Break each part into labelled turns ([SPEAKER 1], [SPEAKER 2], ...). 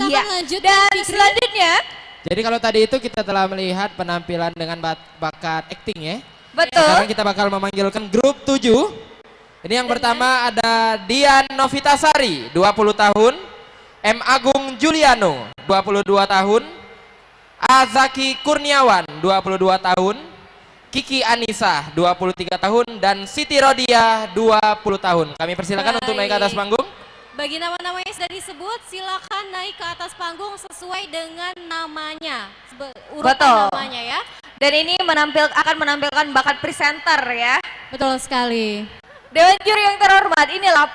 [SPEAKER 1] Silakan lanjut. Dan selanjutnya.
[SPEAKER 2] Jadi kalau tadi itu kita telah melihat penampilan dengan bakat acting ya.
[SPEAKER 1] Betul.
[SPEAKER 2] Sekarang kita bakal memanggilkan grup 7. Ini yang pertama ada Dian Novitasari, 20 tahun. M. Agung Juliano, 22 tahun. Azaki Kurniawan, 22 tahun. Kiki Anissa, 23 tahun. Dan Siti Rodia, 20 tahun. Kami persilakan untuk naik ke atas panggung.
[SPEAKER 1] Bagi nama-nama yang sudah disebut, silakan naik ke atas panggung sesuai dengan namanya, urutan namanya ya.
[SPEAKER 3] Dan ini akan menampilkan bakat presenter ya.
[SPEAKER 1] Betul sekali.
[SPEAKER 3] Dewan juri yang terhormat, inilah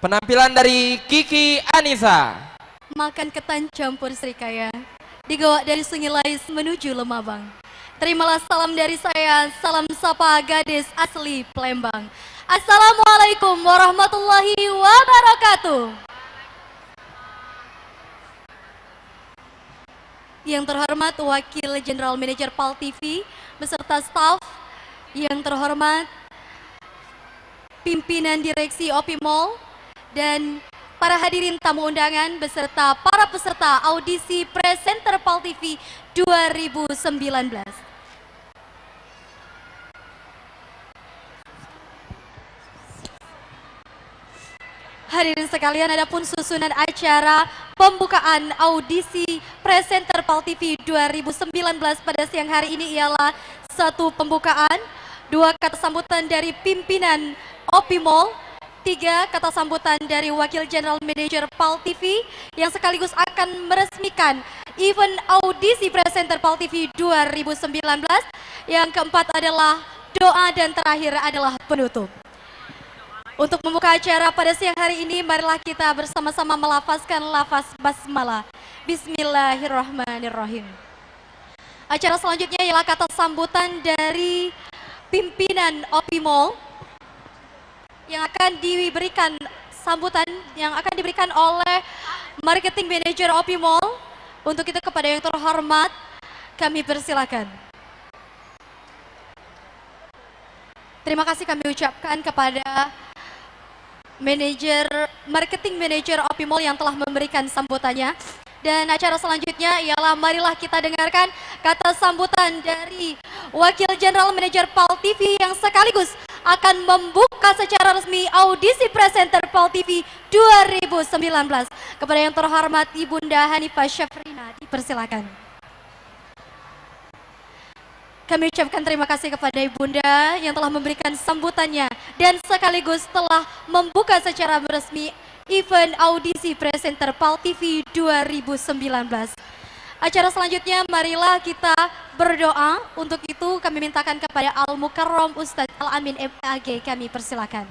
[SPEAKER 3] penampilan dari Kiki Anissa.
[SPEAKER 4] Makan ketan campur serikaya, digawa dari Sungai Lais menuju Lemabang. Terimalah salam dari saya, salam sapa gadis asli Palembang. Assalamualaikum warahmatullahi wabarakatuh. Yang terhormat Wakil General Manager PAL TV beserta staf, yang terhormat pimpinan direksi OP Mall, dan para hadirin tamu undangan beserta para peserta audisi presenter PAL TV 2019. Hadirin sekalian, adapun susunan acara pembukaan audisi presenter PAL TV 2019 pada siang hari ini ialah 1 pembukaan, 2 kata sambutan dari pimpinan OP Mall, 3 kata sambutan dari Wakil General Manager PAL TV yang sekaligus akan meresmikan event audisi presenter PAL TV 2019. Yang keempat adalah doa dan terakhir adalah penutup. Untuk membuka acara pada siang hari ini, marilah kita bersama-sama melafazkan lafaz basmalah. Bismillahirrahmanirrahim. Acara selanjutnya ialah kata sambutan dari pimpinan OP Mall yang akan diberikan sambutan yang akan diberikan oleh Marketing Manager OP Mall. Untuk itu kepada yang terhormat kami persilakan. Terima kasih kami ucapkan kepada Marketing Manager OP Mall yang telah memberikan sambutannya. Dan acara selanjutnya ialah marilah kita dengarkan kata sambutan dari Wakil General Manager PAL TV yang sekaligus akan membuka secara resmi audisi presenter PAL TV 2019. Kepada yang terhormat Ibunda Hanifah Syafrina, dipersilakan. Kami ucapkan terima kasih kepada Ibunda yang telah memberikan sambutannya dan sekaligus telah membuka secara resmi event audisi presenter PAL TV 2019. Acara selanjutnya marilah kita berdoa. Untuk itu kami mintakan kepada Al-Mukarram Ustadz Al-Amin MAG, kami persilakan.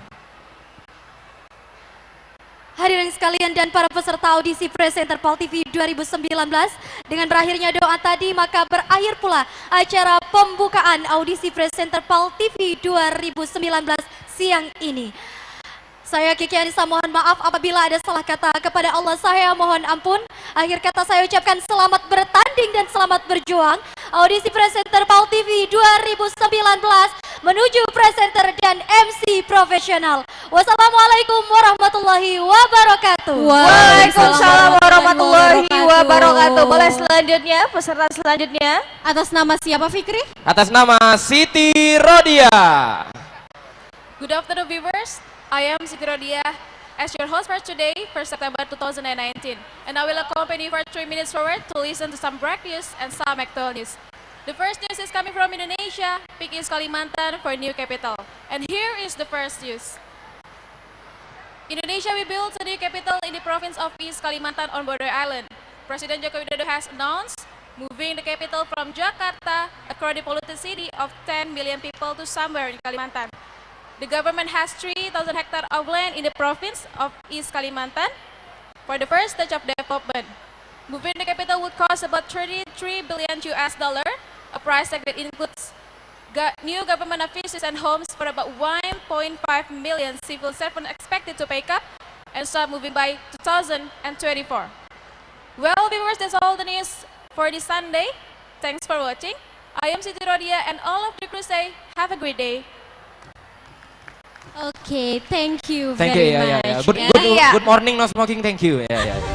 [SPEAKER 4] Hadirin sekalian dan para peserta audisi presenter PAL TV 2019, dengan berakhirnya doa tadi maka berakhir pula acara pembukaan audisi presenter PAL TV 2019 siang ini. Saya Kiki Anissa mohon maaf apabila ada salah kata, kepada Allah saya mohon ampun. Akhir kata saya ucapkan selamat bertanding dan selamat berjuang. Audisi presenter PAL TV 2019 menuju presenter dan MC profesional. Wassalamualaikum warahmatullahi wabarakatuh.
[SPEAKER 3] Waalaikumsalam warahmatullahi wabarakatuh. Boleh selanjutnya, peserta selanjutnya.
[SPEAKER 1] Atas nama siapa Fikri?
[SPEAKER 2] Atas nama Siti Rodia.
[SPEAKER 5] Good afternoon viewers. I am Siti Rodia as your host for today, 1 September 2019. And I will accompany you for 3 minutes forward to listen to some break news and some actual news. The first news is coming from Indonesia, pick East Kalimantan for new capital. And here is the first news. Indonesia will build a new capital in the province of East Kalimantan on Border Island. President Joko Widodo has announced moving the capital from Jakarta, a crowded polluted city of 10 million people, to somewhere in Kalimantan. The government has 3,000 hectares of land in the province of East Kalimantan for the first stage of development. Moving the capital would cost about 33 billion US dollar, a price tag that includes new government offices and homes for about 1.5 million civil servants expected to pick up and start moving by 2024. Well, viewers, that's all the news for this Sunday. Thanks for watching. I am Siti Rodia and all of the crew say have a great day.
[SPEAKER 1] Oke, thank you
[SPEAKER 2] Thank
[SPEAKER 1] very
[SPEAKER 2] you,
[SPEAKER 1] much.
[SPEAKER 2] ya, ya, ya. Good,
[SPEAKER 1] ya.
[SPEAKER 2] good,
[SPEAKER 3] Iya.
[SPEAKER 2] good morning, no smoking, thank you. Ya, ya.